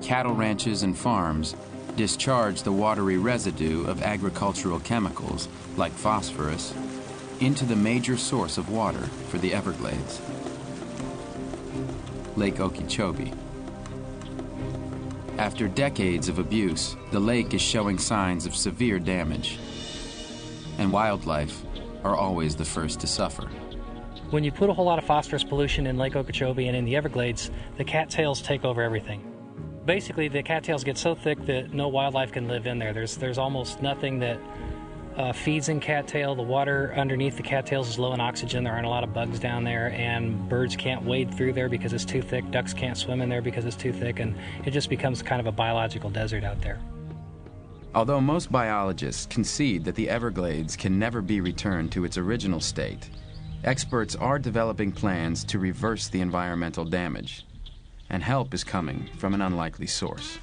cattle ranches and farms discharge the watery residue of agricultural chemicals, like phosphorus, into the major source of water for the Everglades, Lake Okeechobee. After decades of abuse, the lake is showing signs of severe damage, and wildlife are always the first to suffer. When you put a whole lot of phosphorus pollution in Lake Okeechobee and in the Everglades, the cattails take over everything. Basically, the cattails get so thick that no wildlife can live in there. There's almost nothing that feeds in cattail. The water underneath the cattails is low in oxygen. There aren't a lot of bugs down there, and birds can't wade through there because it's too thick. Ducks can't swim in there because it's too thick, and it just becomes kind of a biological desert out there. Although most biologists concede that the Everglades can never be returned to its original state, experts are developing plans to reverse the environmental damage, and help is coming from an unlikely source.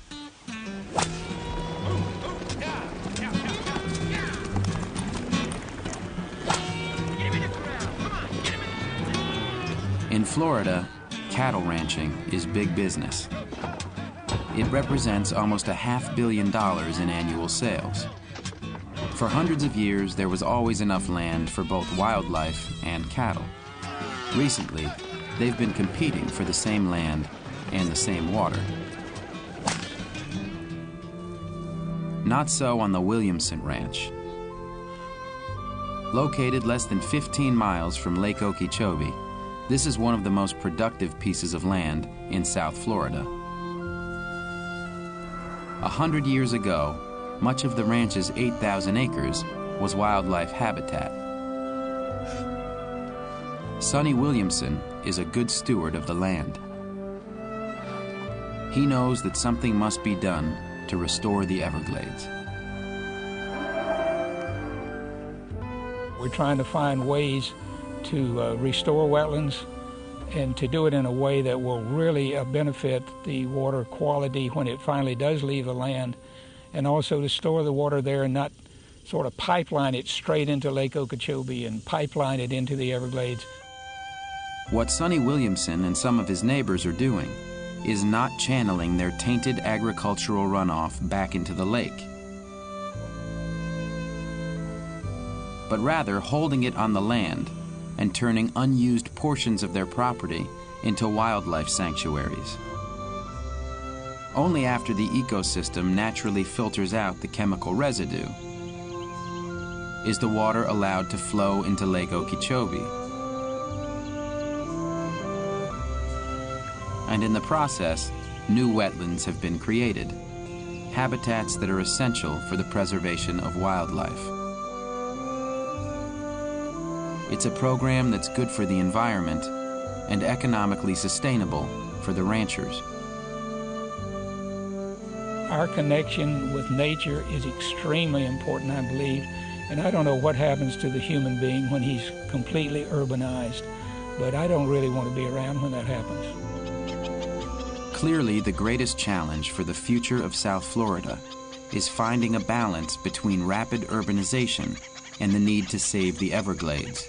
In Florida, cattle ranching is big business. It represents almost $500 million in annual sales. For hundreds of years, there was always enough land for both wildlife and cattle. Recently, they've been competing for the same land and the same water. Not so on the Williamson Ranch. Located less than 15 miles from Lake Okeechobee, this is one of the most productive pieces of land in South Florida. 100 years ago, much of the ranch's 8,000 acres was wildlife habitat. Sonny Williamson is a good steward of the land. He knows that something must be done to restore the Everglades. We're trying to find ways to restore wetlands and to do it in a way that will really benefit the water quality when it finally does leave the land, and also to store the water there and not sort of pipeline it straight into Lake Okeechobee and pipeline it into the Everglades. What Sonny Williamson and some of his neighbors are doing is not channeling their tainted agricultural runoff back into the lake, but rather holding it on the land and turning unused portions of their property into wildlife sanctuaries. Only after the ecosystem naturally filters out the chemical residue is the water allowed to flow into Lake Okeechobee. And in the process, new wetlands have been created, habitats that are essential for the preservation of wildlife. It's a program that's good for the environment and economically sustainable for the ranchers. Our connection with nature is extremely important, I believe, and I don't know what happens to the human being when he's completely urbanized, but I don't really want to be around when that happens. Clearly, the greatest challenge for the future of South Florida is finding a balance between rapid urbanization and the need to save the Everglades.